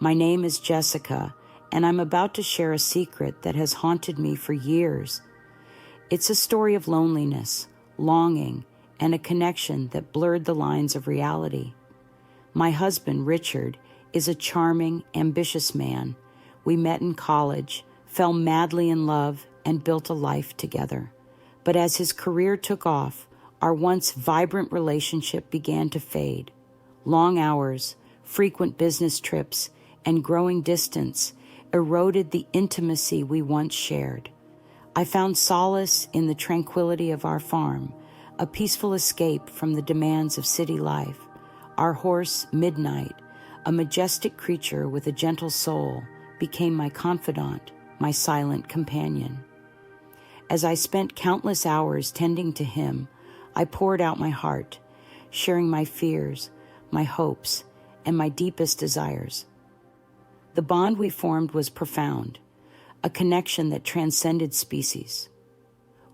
My name is Jessica, and I'm about to share a secret that has haunted me for years. It's a story of loneliness, longing, and a connection that blurred the lines of reality. My husband, Richard, is a charming, ambitious man. We met in college, fell madly in love, and built a life together. But as his career took off, our once vibrant relationship began to fade. Long hours, frequent business trips, and growing distance eroded the intimacy we once shared. I found solace in the tranquility of our farm, a peaceful escape from the demands of city life. Our horse, Midnight, a majestic creature with a gentle soul, became my confidant, my silent companion. As I spent countless hours tending to him, I poured out my heart, sharing my fears, my hopes, and my deepest desires. The bond we formed was profound, a connection that transcended species.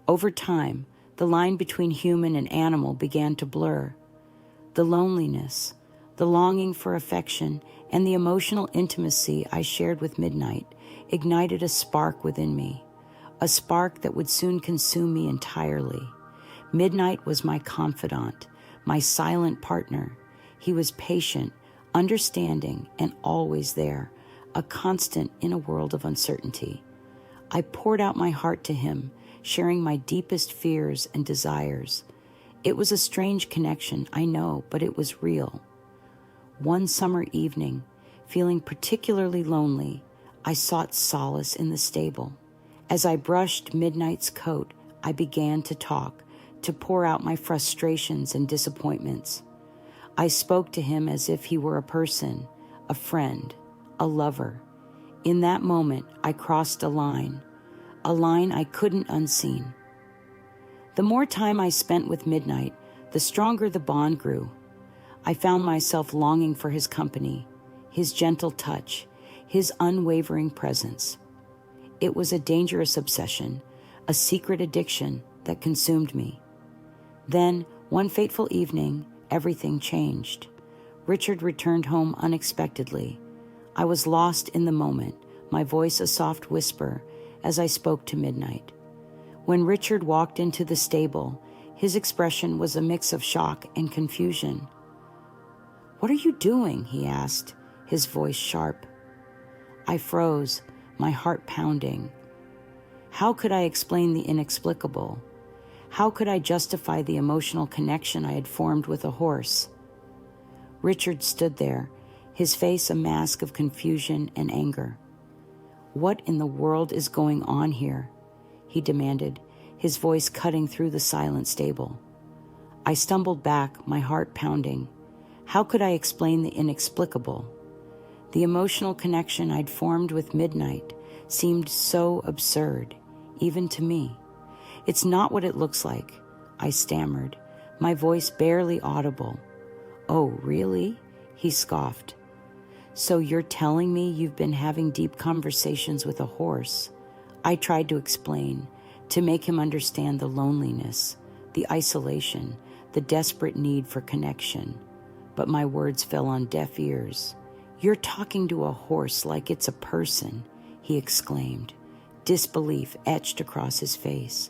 Over time, the line between human and animal began to blur. The loneliness, the longing for affection, and the emotional intimacy I shared with Midnight ignited a spark within me, a spark that would soon consume me entirely. Midnight was my confidant, my silent partner. He was patient, understanding, and always there, a constant in a world of uncertainty. I poured out my heart to him, sharing my deepest fears and desires. It was a strange connection, I know, but it was real. One summer evening, feeling particularly lonely, I sought solace in the stable. As I brushed Midnight's coat, I began to talk, to pour out my frustrations and disappointments. I spoke to him as if he were a person, a friend, a lover. In that moment, I crossed a line I couldn't unseen. The more time I spent with Midnight, the stronger the bond grew. I found myself longing for his company, his gentle touch, his unwavering presence. It was a dangerous obsession, a secret addiction that consumed me. Then, one fateful evening, everything changed. Richard returned home unexpectedly. I was lost in the moment, my voice a soft whisper as I spoke to Midnight. When Richard walked into the stable, his expression was a mix of shock and confusion. "What are you doing?" he asked, his voice sharp. I froze, my heart pounding. How could I explain the inexplicable? How could I justify the emotional connection I had formed with a horse? Richard stood there, his face a mask of confusion and anger. "What in the world is going on here?" he demanded, his voice cutting through the silent stable. I stumbled back, my heart pounding. How could I explain the inexplicable? The emotional connection I'd formed with Midnight seemed so absurd, even to me. "It's not what it looks like," I stammered, my voice barely audible. "Oh, really?" he scoffed. "So you're telling me you've been having deep conversations with a horse?" I tried to explain, to make him understand the loneliness, the isolation, the desperate need for connection. But my words fell on deaf ears. "You're talking to a horse like it's a person," he exclaimed, disbelief etched across his face.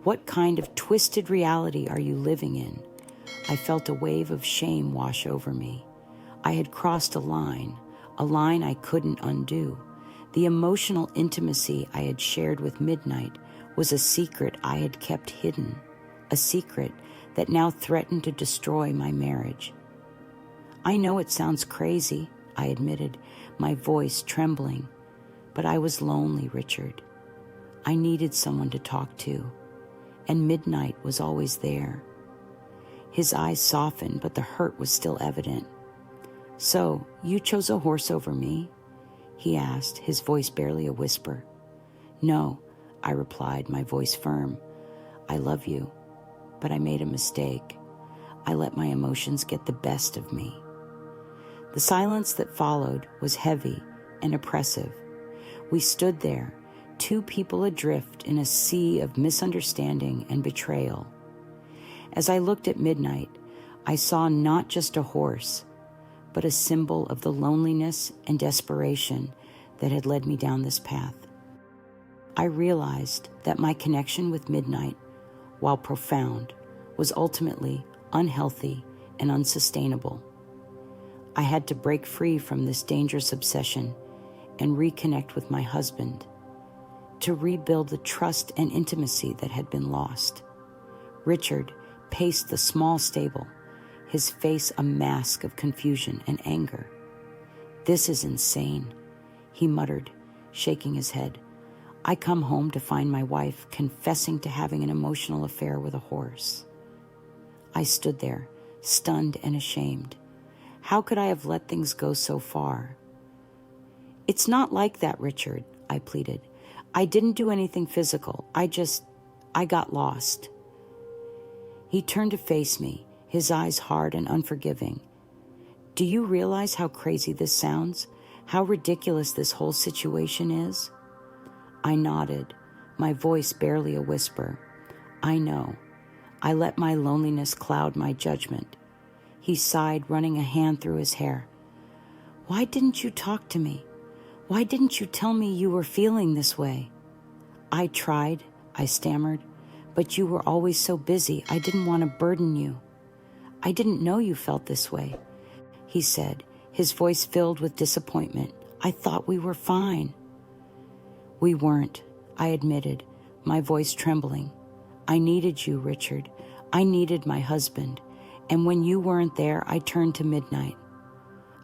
"What kind of twisted reality are you living in?" I felt a wave of shame wash over me. I had crossed a line I couldn't undo. The emotional intimacy I had shared with Midnight was a secret I had kept hidden, a secret that now threatened to destroy my marriage. "I know it sounds crazy," I admitted, my voice trembling, "but I was lonely, Richard. I needed someone to talk to, and Midnight was always there." His eyes softened, but the hurt was still evident. "So, you chose a horse over me?" he asked, his voice barely a whisper. "No," I replied, my voice firm. "I love you, but I made a mistake. I let my emotions get the best of me." The silence that followed was heavy and oppressive. We stood there, two people adrift in a sea of misunderstanding and betrayal. As I looked at Midnight, I saw not just a horse, but a symbol of the loneliness and desperation that had led me down this path. I realized that my connection with midnight, while profound, was ultimately unhealthy and unsustainable. I had to break free from this dangerous obsession and reconnect with my husband, to rebuild the trust and intimacy that had been lost. Richard paced the small stable, his face a mask of confusion and anger. "This is insane," he muttered, shaking his head. "I come home to find my wife confessing to having an emotional affair with a horse." I stood there, stunned and ashamed. How could I have let things go so far? "It's not like that, Richard," I pleaded. "I didn't do anything physical. I got lost." He turned to face me, his eyes hard and unforgiving. "Do you realize how crazy this sounds? How ridiculous this whole situation is?" I nodded, my voice barely a whisper. "I know. I let my loneliness cloud my judgment." He sighed, running a hand through his hair. "Why didn't you talk to me? Why didn't you tell me you were feeling this way?" "I tried," I stammered, "but you were always so busy. I didn't want to burden you." "I didn't know you felt this way," he said, his voice filled with disappointment. "I thought we were fine." "We weren't," I admitted, my voice trembling. "I needed you, Richard. I needed my husband. And when you weren't there, I turned to midnight."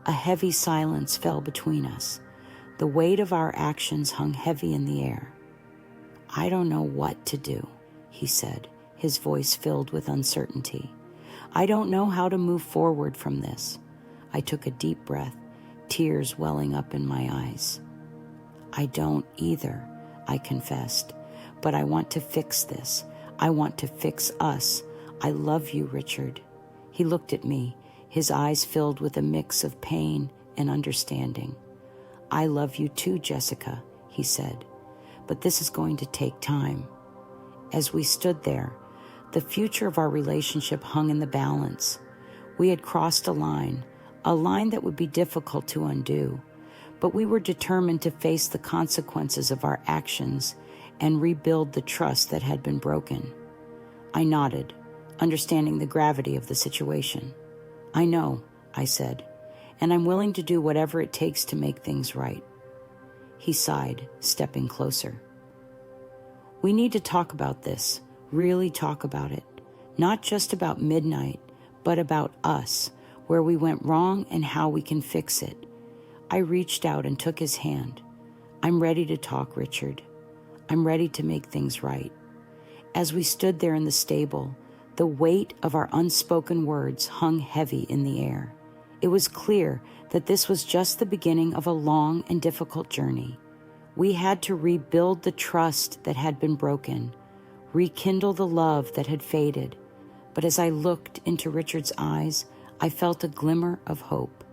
A heavy silence fell between us. The weight of our actions hung heavy in the air. "I don't know what to do," he said, his voice filled with uncertainty. "I don't know how to move forward from this." I took a deep breath, tears welling up in my eyes. "I don't either," I confessed, "but I want to fix this. I want to fix us. I love you, Richard." He looked at me, his eyes filled with a mix of pain and understanding. "I love you too, Jessica," he said, "but this is going to take time." As we stood there, the future of our relationship hung in the balance. We had crossed a line that would be difficult to undo, but we were determined to face the consequences of our actions and rebuild the trust that had been broken. I nodded, understanding the gravity of the situation. "I know," I said, "and I'm willing to do whatever it takes to make things right." He sighed, stepping closer. "We need to talk about this, really talk about it. Not just about midnight, but about us, where we went wrong and how we can fix it." I reached out and took his hand. "I'm ready to talk, Richard. I'm ready to make things right." As we stood there in the stable, the weight of our unspoken words hung heavy in the air. It was clear that this was just the beginning of a long and difficult journey. We had to rebuild the trust that had been broken, rekindle the love that had faded. But as I looked into Richard's eyes, I felt a glimmer of hope.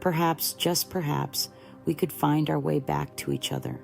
Perhaps, just perhaps, we could find our way back to each other.